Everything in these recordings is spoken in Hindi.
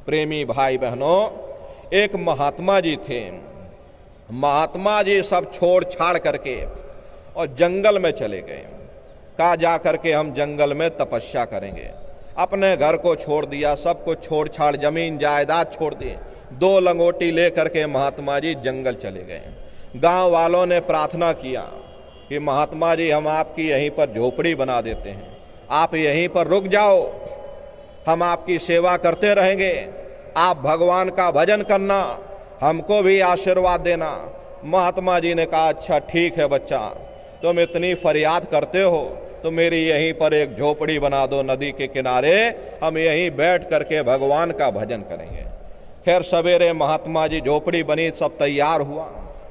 प्रेमी भाई बहनों, एक महात्मा जी थे। महात्मा जी सब छोड़ छाड़ करके और जंगल में चले गए। कहा जा करके हम जंगल में तपस्या करेंगे। अपने घर को छोड़ दिया, सब कुछ छोड़ छाड़, जमीन जायदाद छोड़ दी। 2 लंगोटी लेकर के महात्मा जी जंगल चले गए। गांव वालों ने प्रार्थना किया कि महात्मा जी हम आपकी यहीं पर झोपड़ी बना देते हैं, आप यहीं पर रुक जाओ, हम आपकी सेवा करते रहेंगे, आप भगवान का भजन करना, हमको भी आशीर्वाद देना। महात्मा जी ने कहा अच्छा ठीक है बच्चा, तुम इतनी फरियाद करते हो तो मेरी यहीं पर एक झोपड़ी बना दो नदी के किनारे, हम यहीं बैठ करके भगवान का भजन करेंगे। खैर सवेरे महात्मा जी झोपड़ी बनी, सब तैयार हुआ,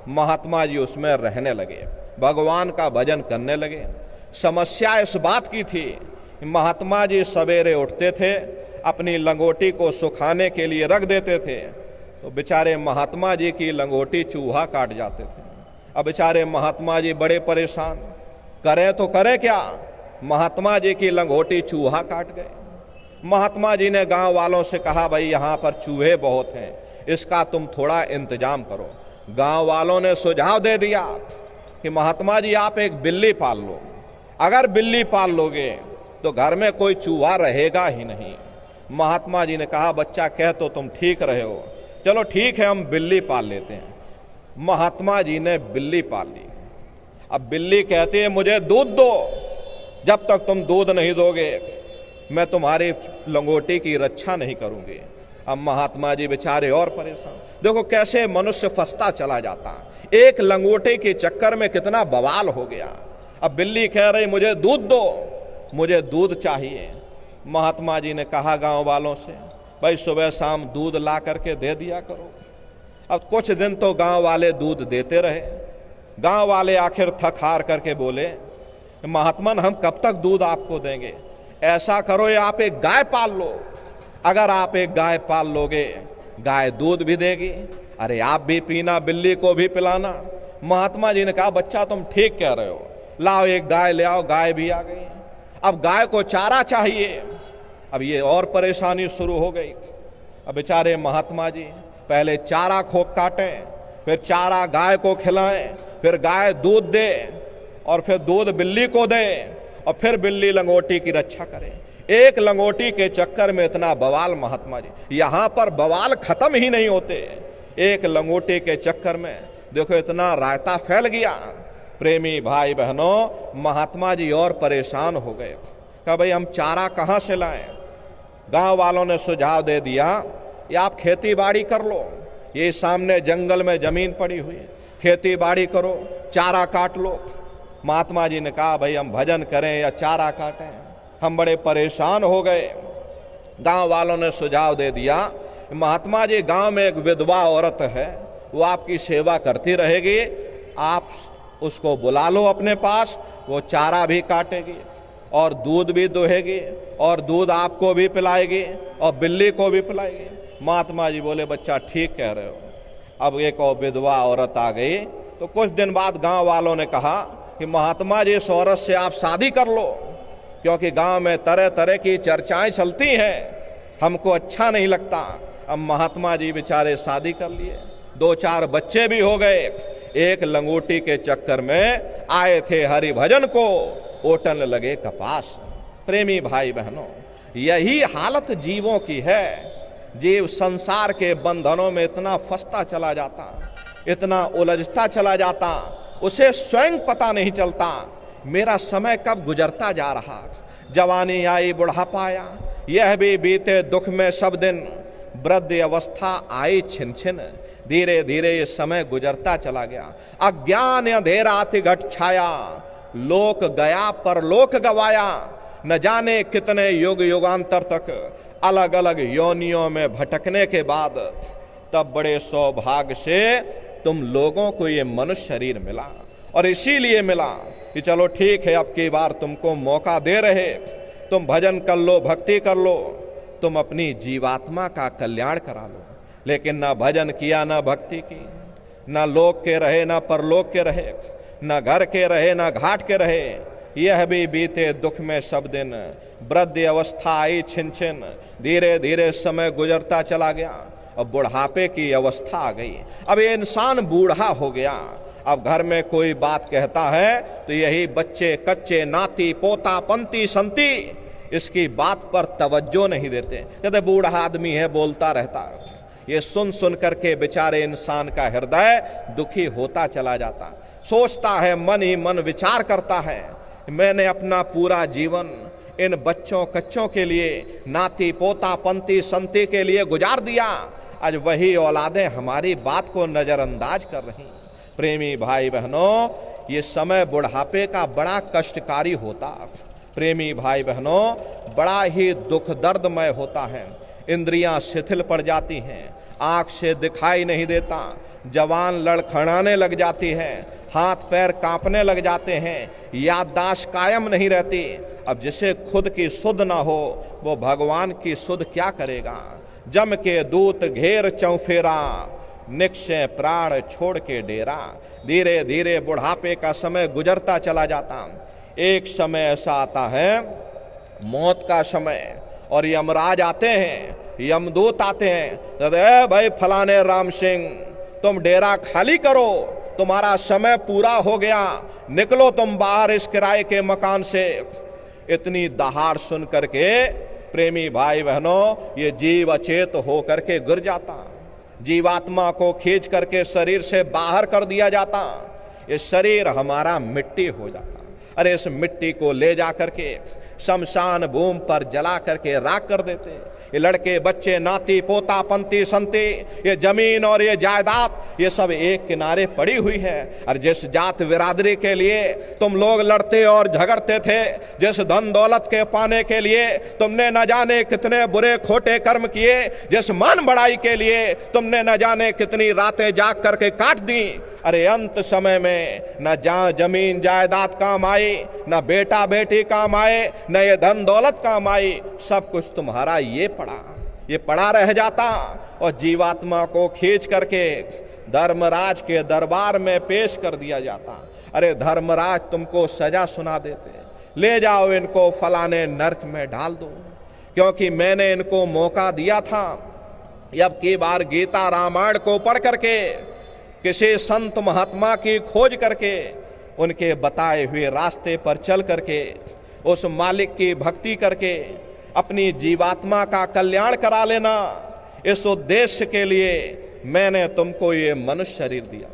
महात्मा जी उसमें रहने लगे, भगवान का भजन करने लगे। समस्या इस बात की थी, महात्मा जी सवेरे उठते थे, अपनी लंगोटी को सुखाने के लिए रख देते थे, तो बेचारे महात्मा जी की लंगोटी चूहा काट जाते थे। अब बेचारे महात्मा जी बड़े परेशान, करें तो करें क्या, महात्मा जी की लंगोटी चूहा काट गए। महात्मा जी ने गांव वालों से कहा भाई यहाँ पर चूहे बहुत हैं, इसका तुम थोड़ा इंतजाम करो। गांव वालों ने सुझाव दे दिया कि महात्मा जी आप एक बिल्ली पाल लो, अगर बिल्ली पाल लोगे तो घर में कोई चूहा रहेगा ही नहीं। महात्मा जी ने कहा बच्चा कह तो तुम ठीक रहे हो, चलो ठीक है हम बिल्ली पाल लेते हैं। महात्मा जी ने बिल्ली पाल ली। अब बिल्ली कहती है मुझे दूध दो, जब तक तुम दूध नहीं दोगे मैं तुम्हारी लंगोटी की रक्षा नहीं करूंगी। अब महात्मा जी बेचारे और परेशान, देखो कैसे मनुष्य फंसता चला जाता, एक लंगोटी के चक्कर में कितना बवाल हो गया। अब बिल्ली कह रही मुझे दूध दो, मुझे दूध चाहिए। महात्मा जी ने कहा गांव वालों से भाई सुबह शाम दूध ला करके दे दिया करो। अब कुछ दिन तो गांव वाले दूध देते रहे। गांव वाले आखिर थक हार करके बोले महात्मन हम कब तक दूध आपको देंगे, ऐसा करो ये आप एक गाय पाल लो, अगर आप एक गाय पाल लोगे गाय दूध भी देगी, अरे आप भी पीना, बिल्ली को भी पिलाना। महात्मा जी ने कहा बच्चा तुम ठीक कह रहे हो, लाओ एक गाय ले आओ। गाय भी आ गई। अब गाय को चारा चाहिए। अब ये और परेशानी शुरू हो गई। अब बेचारे महात्मा जी पहले चारा खोक काटें, फिर चारा गाय को खिलाएं, फिर गाय दूध दे और फिर दूध बिल्ली को दे और फिर बिल्ली लंगोटी की रक्षा करे। एक लंगोटी के चक्कर में इतना बवाल महात्मा जी, यहां पर बवाल खत्म ही नहीं होते। एक लंगोटी के चक्कर में देखो इतना रायता फैल गया। प्रेमी भाई बहनों, महात्मा जी और परेशान हो गए। कहा भाई हम चारा कहां से लाएं। गांव वालों ने सुझाव दे दिया ये आप खेती बाड़ी कर लो, ये सामने जंगल में जमीन पड़ी हुई है, खेती बाड़ी करो, चारा काट लो। महात्मा जी ने कहा भाई हम भजन करें या चारा काटें, हम बड़े परेशान हो गए। गांव वालों ने सुझाव दे दिया महात्मा जी गांव में एक विधवा औरत है, वो आपकी सेवा करती रहेगी, आप उसको बुला लो अपने पास, वो चारा भी काटेगी और दूध भी दुहेगी और दूध आपको भी पिलाएगी और बिल्ली को भी पिलाएगी। महात्मा जी बोले बच्चा ठीक कह रहे हो। अब एक और विधवा औरत आ गई, तो कुछ दिन बाद गांव वालों ने कहा कि महात्मा जी इस औरत से आप शादी कर लो, क्योंकि गांव में तरह तरह की चर्चाएं चलती हैं, हमको अच्छा नहीं लगता। अब महात्मा जी बेचारे शादी कर लिए, 2-4 बच्चे भी हो गए। एक लंगोटी के चक्कर में आए थे हरि भजन को, ओटन लगे कपास। प्रेमी भाई बहनों, यही हालत जीवों की है। जीव संसार के बंधनों में इतना फंसता चला जाता, इतना उलझता चला जाता, उसे स्वयं पता नहीं चलता मेरा समय कब गुजरता जा रहा। जवानी आई बुढ़ापा आया, यह भी बीते दुख में सब दिन, वृद्ध अवस्था आई छिन छिन, धीरे धीरे ये समय गुजरता चला गया। अज्ञान अंधेरा अति घट छाया, लोक गया पर लोक गवाया, न जाने कितने युग युगांतर तक अलग अलग योनियों में भटकने के बाद तब बड़े सौभाग्य से तुम लोगों को ये मनुष्य शरीर मिला। और इसीलिए मिला कि चलो ठीक है अब की बार तुमको मौका दे रहे, तुम भजन कर लो, भक्ति कर लो, तुम अपनी जीवात्मा का कल्याण करा लो। लेकिन ना भजन किया, ना भक्ति की, ना लोक के रहे, ना परलोक के रहे, ना घर के रहे, ना घाट के रहे, यह भी बीते दुख में सब दिन, वृद्ध अवस्था आई छिन छिन, धीरे धीरे समय गुजरता चला गया, अब बुढ़ापे की अवस्था आ गई। अब ये इंसान बूढ़ा हो गया। अब घर में कोई बात कहता है तो यही बच्चे कच्चे नाती पोता पंती संती इसकी बात पर तवज्जो नहीं देते, कहते बूढ़ा आदमी है बोलता रहता है। ये सुन सुन करके बेचारे इंसान का हृदय दुखी होता चला जाता, सोचता है, मन ही मन विचार करता है, मैंने अपना पूरा जीवन इन बच्चों कच्चों के लिए, नाती पोता पंती संती के लिए गुजार दिया, आज वही औलादें हमारी बात को नजरअंदाज कर रही। प्रेमी भाई बहनों, ये समय बुढ़ापे का बड़ा कष्टकारी होता, प्रेमी भाई बहनों, बड़ा ही दुख दर्दमय होता है। इंद्रियां शिथिल पड़ जाती हैं, आंख से दिखाई नहीं देता, जवान लड़खड़ाने लग जाती है, हाथ पैर कांपने लग जाते हैं, याददाश्त कायम नहीं रहती। अब जिसे खुद की सुध ना हो वो भगवान की सुध क्या करेगा। जम के दूत घेर चौफेरा, निक्षय प्राण छोड़ के डेरा। धीरे धीरे बुढ़ापे का समय गुजरता चला जाता। एक समय ऐसा आता है मौत का समय, और यमराज आते हैं, यमदूत आते हैं, तो भाई फलाने राम सिंह तुम डेरा खाली करो, तुम्हारा समय पूरा हो गया, निकलो तुम बाहर इस किराए के मकान से। इतनी दहाड़ सुन करके प्रेमी भाई बहनों, ये जीव अचेत हो करके गिर जाता, जीवात्मा को खींच करके शरीर से बाहर कर दिया जाता, ये शरीर हमारा मिट्टी हो जाता। अरे इस मिट्टी को ले जा करके शमशान भूमि पर जला करके राख कर देते। ये लड़के बच्चे नाती पोता पंती संती, ये जमीन और ये जायदाद, ये सब एक किनारे पड़ी हुई है। और जिस जात बिरादरी के लिए तुम लोग लड़ते और झगड़ते थे, जिस धन दौलत के पाने के लिए तुमने न जाने कितने बुरे खोटे कर्म किए, जिस मान बढ़ाई के लिए तुमने न जाने कितनी रातें जाग करके काट दी, अरे अंत समय में न जमीन जायदाद काम आई, न बेटा बेटी काम आए, न ये धन दौलत काम आई, सब कुछ तुम्हारा ये पड़ा रह जाता। और जीवात्मा को खींच करके धर्मराज के दरबार में पेश कर दिया जाता। अरे धर्मराज तुमको सजा सुना देते, ले जाओ इनको फलाने नरक में डाल दो, क्योंकि मैंने इनको मौका दिया था। अब की बार गीता रामायण को पढ़ करके किसी संत महात्मा की खोज करके उनके बताए हुए रास्ते पर चल करके उस मालिक की भक्ति करके अपनी जीवात्मा का कल्याण करा लेना, इस उद्देश्य के लिए मैंने तुमको ये मनुष्य शरीर दिया।